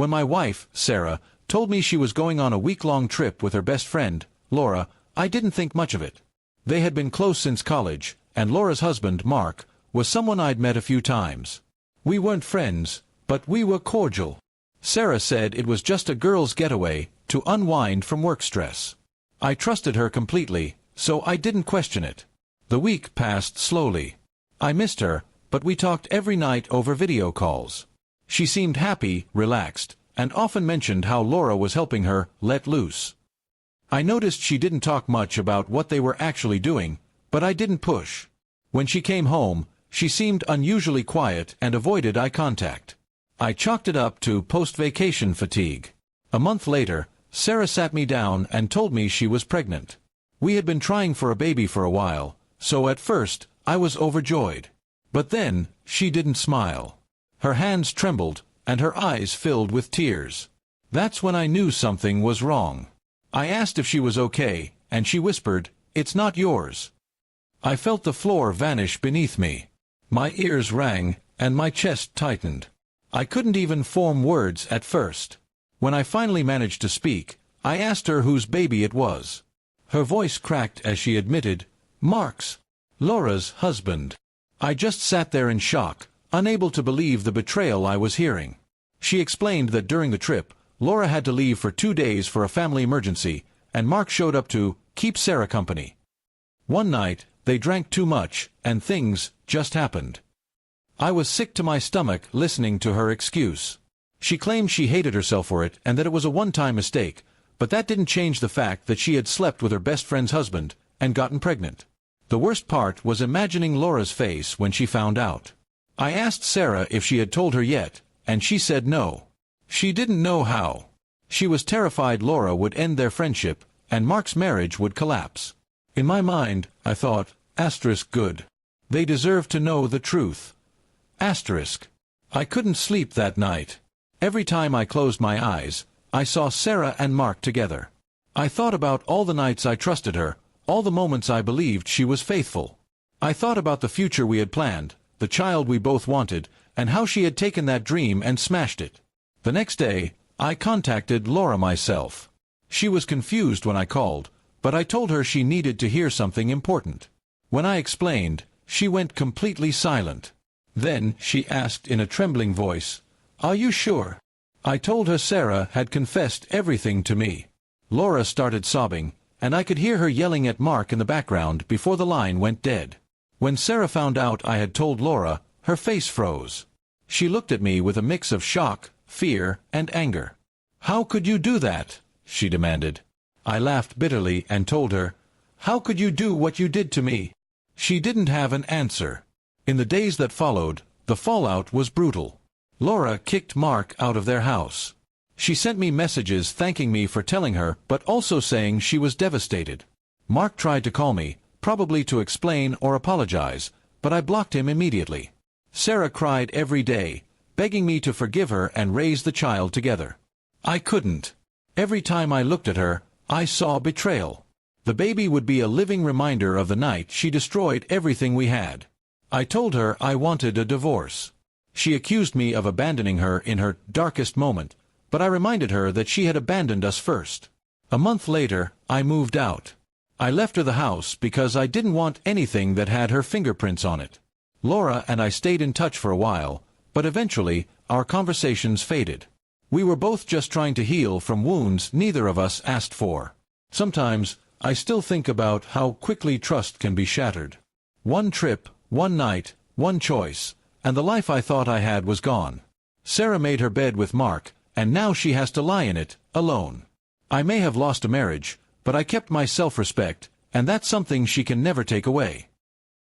When my wife, Sarah, told me she was going on a week-long trip with her best friend, Laura, I didn't think much of it. They had been close since college, and Laura's husband, Mark, was someone I'd met a few times. We weren't friends, but we were cordial. Sarah said it was just a girl's getaway to unwind from work stress. I trusted her completely, so I didn't question it. The week passed slowly. I missed her, but we talked every night over video calls. She seemed happy, relaxed, and often mentioned how Laura was helping her let loose. I noticed she didn't talk much about what they were actually doing, but I didn't push. When she came home, she seemed unusually quiet and avoided eye contact. I chalked it up to post-vacation fatigue. A month later, Sarah sat me down and told me she was pregnant. We had been trying for a baby for a while, so at first, I was overjoyed. But then, she didn't smile. Her hands trembled, and her eyes filled with tears. That's when I knew something was wrong. I asked if she was okay, and she whispered, "It's not yours." I felt the floor vanish beneath me. My ears rang, and my chest tightened. I couldn't even form words at first. When I finally managed to speak, I asked her whose baby it was. Her voice cracked as she admitted, "Mark's, Laura's husband." I just sat there in shock, unable to believe the betrayal I was hearing. She explained that during the trip, Laura had to leave for 2 days for a family emergency, and Mark showed up to keep Sarah company. One night, they drank too much, and things just happened. I was sick to my stomach listening to her excuse. She claimed she hated herself for it and that it was a one-time mistake, but that didn't change the fact that she had slept with her best friend's husband and gotten pregnant. The worst part was imagining Laura's face when she found out. I asked Sarah if she had told her yet, and she said no. She didn't know how. She was terrified Laura would end their friendship, and Mark's marriage would collapse. In my mind, I thought, good. They deserve to know the truth. I couldn't sleep that night. Every time I closed my eyes, I saw Sarah and Mark together. I thought about all the nights I trusted her, all the moments I believed she was faithful. I thought about the future we had planned, the child we both wanted, and how she had taken that dream and smashed it. The next day, I contacted Laura myself. She was confused when I called, but I told her she needed to hear something important. When I explained, she went completely silent. Then she asked in a trembling voice, "Are you sure?" I told her Sarah had confessed everything to me. Laura started sobbing, and I could hear her yelling at Mark in the background before the line went dead. When Sarah found out I had told Laura, her face froze. She looked at me with a mix of shock, fear, and anger. "How could you do that?" she demanded. I laughed bitterly and told her, "How could you do what you did to me?" She didn't have an answer. In the days that followed, the fallout was brutal. Laura kicked Mark out of their house. She sent me messages thanking me for telling her, but also saying she was devastated. Mark tried to call me, probably to explain or apologize, but I blocked him immediately. Sarah cried every day, begging me to forgive her and raise the child together. I couldn't. Every time I looked at her, I saw betrayal. The baby would be a living reminder of the night she destroyed everything we had. I told her I wanted a divorce. She accused me of abandoning her in her darkest moment, but I reminded her that she had abandoned us first. A month later, I moved out. I left her the house because I didn't want anything that had her fingerprints on it. Laura and I stayed in touch for a while, but eventually, our conversations faded. We were both just trying to heal from wounds neither of us asked for. Sometimes, I still think about how quickly trust can be shattered. One trip, one night, one choice, and the life I thought I had was gone. Sarah made her bed with Mark, and now she has to lie in it, alone. I may have lost a marriage, but I kept my self-respect, and that's something she can never take away.